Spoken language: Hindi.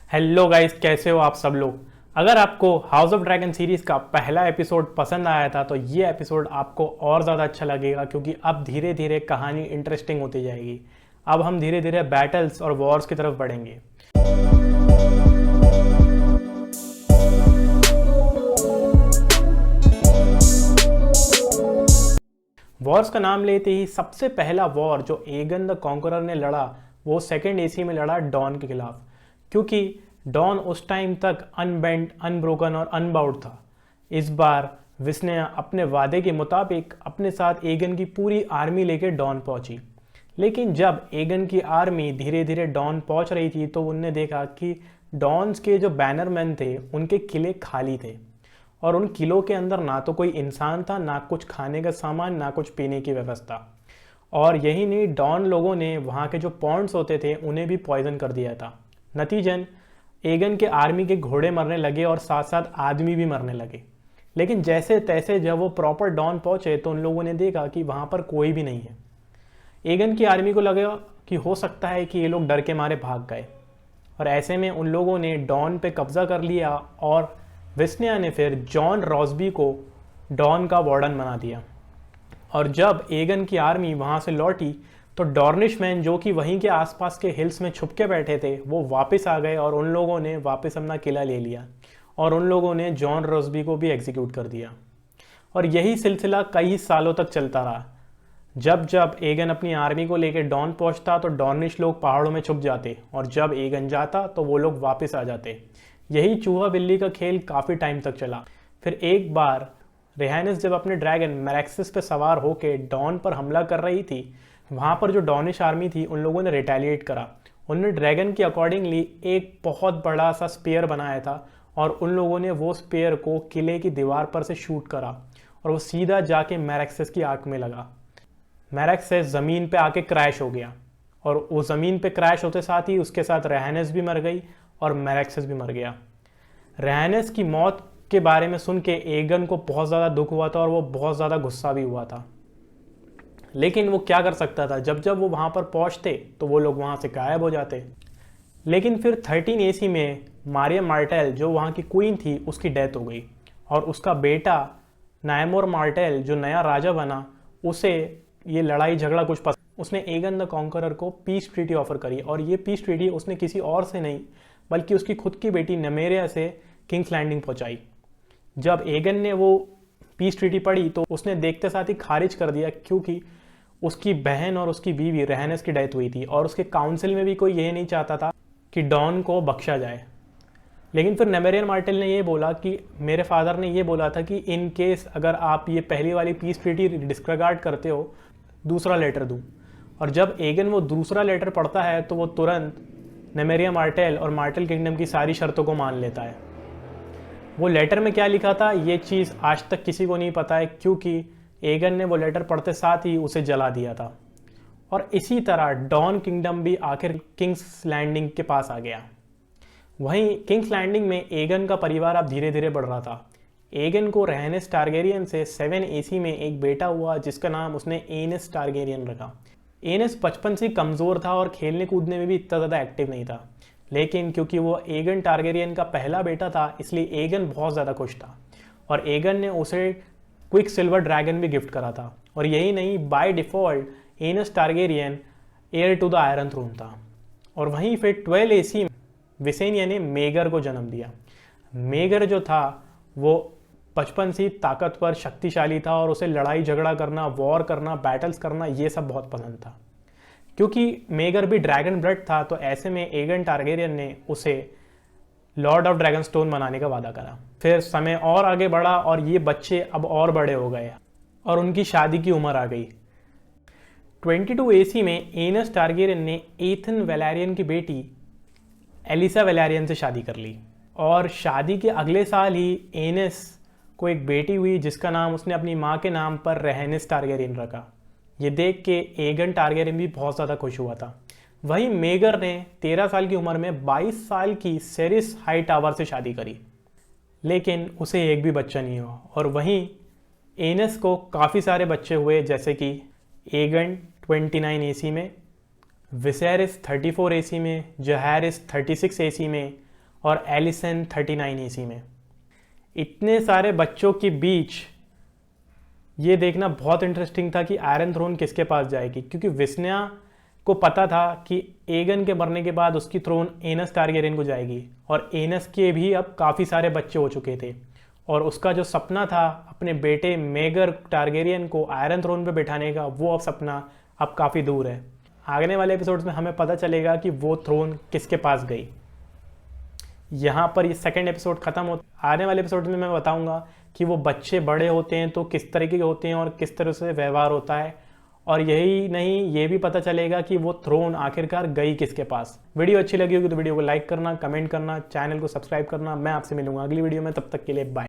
हेलो गाइस, कैसे हो आप सब लोग। अगर आपको हाउस ऑफ ड्रैगन सीरीज का पहला एपिसोड पसंद आया था तो ये एपिसोड आपको और ज़्यादा अच्छा लगेगा, क्योंकि अब धीरे धीरे कहानी इंटरेस्टिंग होती जाएगी। अब हम धीरे धीरे बैटल्स और वॉर्स की तरफ बढ़ेंगे। वॉर्स का नाम लेते ही सबसे पहला वॉर जो एगन द कॉन्करर ने लड़ा वो सेकेंड एसी में लड़ा डॉन के खिलाफ, क्योंकि डॉन उस टाइम तक अनबेंट, अनब्रोकन और अनबाउड था। इस बार विस्नया अपने वादे के मुताबिक अपने साथ एगन की पूरी आर्मी लेकर डॉन पहुंची। लेकिन जब एगन की आर्मी धीरे धीरे डॉन पहुंच रही थी तो उनने देखा कि डॉन्स के जो बैनरमैन थे उनके किले खाली थे, और उन किलों के अंदर ना तो कोई इंसान था, ना कुछ खाने का सामान, ना कुछ पीने की व्यवस्था। और यही नहीं, डॉन लोगों ने वहाँ के जो पॉन्ड्स होते थे उन्हें भी पॉइजन कर दिया था। नतीजन एगन के आर्मी के घोड़े मरने लगे और साथ साथ आदमी भी मरने लगे। लेकिन जैसे तैसे जब वो प्रॉपर डॉन पहुंचे तो उन लोगों ने देखा कि वहाँ पर कोई भी नहीं है। एगन की आर्मी को लगा कि हो सकता है कि ये लोग डर के मारे भाग गए, और ऐसे में उन लोगों ने डॉन पे कब्जा कर लिया और विस्नया ने फिर जॉन रॉसबी को डॉन का वार्डन बना दिया। और जब एगन की आर्मी वहाँ से लौटी तो डॉर्निशमैन, जो कि वहीं के आसपास के हिल्स में छुप के बैठे थे, वो वापस आ गए और उन लोगों ने वापस अपना किला ले लिया, और उन लोगों ने जॉन रॉसबी को भी एग्जीक्यूट कर दिया। और यही सिलसिला कई सालों तक चलता रहा। जब जब एगन अपनी आर्मी को लेकर डॉन पहुंचता तो डॉर्निश लोग पहाड़ों में छुप जाते, और जब एगन जाता तो वो लोग वापस आ जाते। यही चूहा बिल्ली का खेल काफ़ी टाइम तक चला। फिर एक बार रेहानिस जब अपने ड्रैगन मैरेक्सिस पे सवार होकर डॉन पर हमला कर रही थी, वहाँ पर जो डॉनिश आर्मी थी उन लोगों ने रिटेलिएट करा। उन्होंने ड्रैगन के अकॉर्डिंगली एक बहुत बड़ा सा स्पेयर बनाया था, और उन लोगों ने वो स्पेयर को किले की दीवार पर से शूट करा, और वो सीधा जाके मैरेक्सिस की आंख में लगा। मैरेक्सिस ज़मीन पे आके क्रैश हो गया, और वो ज़मीन पे क्रैश होते साथ ही उसके साथ रेहानिस भी मर गई और मैरेक्सिस भी मर गया। रेहानिस की मौत के बारे में सुन के एगन को बहुत ज़्यादा दुख हुआ था और वो बहुत ज़्यादा गुस्सा भी हुआ था। लेकिन वो क्या कर सकता था, जब जब वो वहाँ पर पहुँचते तो वो लोग वहाँ से गायब हो जाते। लेकिन फिर 13 एसी में मारिया मार्टेल, जो वहाँ की क्वीन थी, उसकी डेथ हो गई, और उसका बेटा नायमोर मार्टेल, जो नया राजा बना, उसे ये लड़ाई झगड़ा कुछ पसंद। उसने एगन द कॉन्करर को पीस ट्रीटी ऑफर करी, और ये पीस ट्रीटी उसने किसी और से नहीं बल्कि उसकी खुद की बेटी नमेरिया से किंग्स लैंडिंग पहुंचाई। जब एगन ने वो पीस ट्रीटी पढ़ी तो उसने देखते साथ ही खारिज कर दिया, क्योंकि उसकी बहन और उसकी बीवी रेहानिस की डेथ हुई थी, और उसके काउंसिल में भी कोई ये नहीं चाहता था कि डॉन को बख्शा जाए। लेकिन फिर नमेरियन मार्टेल ने ये बोला कि मेरे फादर ने ये बोला था कि इन केस अगर आप ये पहली वाली पीस ट्रीटी डिस्कार्ड करते हो, दूसरा लेटर दूँ। और जब एगन वो दूसरा लेटर पढ़ता है तो वो तुरंत नमेरिया मार्टेल और मार्टेल किंगडम की सारी शर्तों को मान लेता है। वो लेटर में क्या लिखा था ये चीज़ आज तक किसी को नहीं पता है, क्योंकि एगन ने वो लेटर पढ़ते साथ ही उसे जला दिया था। और इसी तरह डॉन किंगडम भी आखिर किंग्स लैंडिंग के पास आ गया। वहीं किंग्स लैंडिंग में एगन का परिवार अब धीरे धीरे बढ़ रहा था। एगन को रेहानिस टारगेरियन से 7 एसी में एक बेटा हुआ, जिसका नाम उसने एनिस टारगेरियन रखा। एनिस बचपन से कमज़ोर था और खेलने कूदने में भी इतना ज़्यादा एक्टिव नहीं था, लेकिन क्योंकि वो एगन टारगेरियन का पहला बेटा था इसलिए एगन बहुत ज़्यादा खुश था, और एगन ने उसे क्विक सिल्वर ड्रैगन भी गिफ्ट करा था। और यही नहीं, by default Aenys Targaryen heir to the Iron Throne था। और वहीं फिर 12 एसी में विसेनिया ने मेगर को जन्म दिया। मेगर जो था वो बचपन से ताकतवर, शक्तिशाली था, और उसे लड़ाई झगड़ा करना, वॉर करना, बैटल्स करना, ये सब बहुत पसंद था। क्योंकि मेगर भी ड्रैगन ब्लड था तो ऐसे में एगन टारगेरियन ने उसे लॉर्ड ऑफ ड्रैगन स्टोन बनाने का वादा करा। फिर समय और आगे बढ़ा और ये बच्चे अब और बड़े हो गए और उनकी शादी की उम्र आ गई। 22 एसी में एनस टारगेरियन ने एथन वेलेरियन की बेटी एलिसा वेलेरियन से शादी कर ली, और शादी के अगले साल ही एनस को एक बेटी हुई जिसका नाम उसने अपनी माँ के नाम पर रेहानिस टारगेरियन रखा। ये देख के एगन टारगेरियन भी बहुत ज़्यादा खुश हुआ था। वहीं मेगर ने 13 साल की उम्र में 22 साल की सेरिस हाईटावर से शादी करी, लेकिन उसे एक भी बच्चा नहीं हुआ। और वहीं एनस को काफ़ी सारे बच्चे हुए, जैसे कि एगन 29 एसी में, विसेरिस 34 एसी में, जहारिस 36 एसी में, और एलिसन 39 एसी में। इतने सारे बच्चों के बीच ये देखना बहुत इंटरेस्टिंग था कि आयरन थ्रोन किसके पास जाएगी, क्योंकि विस्न्या को पता था कि एगन के मरने के बाद उसकी थ्रोन एनस टारगेरियन को जाएगी, और एनस के भी अब काफ़ी सारे बच्चे हो चुके थे, और उसका जो सपना था अपने बेटे मेगर टारगेरियन को आयरन थ्रोन पे बैठाने का, वो अब सपना अब काफ़ी दूर है। आगने वाले एपिसोड्स में हमें पता चलेगा कि वो थ्रोन किसके पास गई। यहाँ पर ये सेकंड एपिसोड खत्म हो, आने वाले एपिसोड में मैं बताऊंगा कि वो बच्चे बड़े होते हैं तो किस तरीके के होते हैं और किस तरह से व्यवहार होता है, और यही नहीं ये भी पता चलेगा कि वो थ्रोन आखिरकार गई किसके पास। वीडियो अच्छी लगी होगी तो वीडियो को लाइक करना, कमेंट करना, चैनल को सब्सक्राइब करना। मैं आपसे मिलूंगा अगली वीडियो में, तब तक के लिए बाय।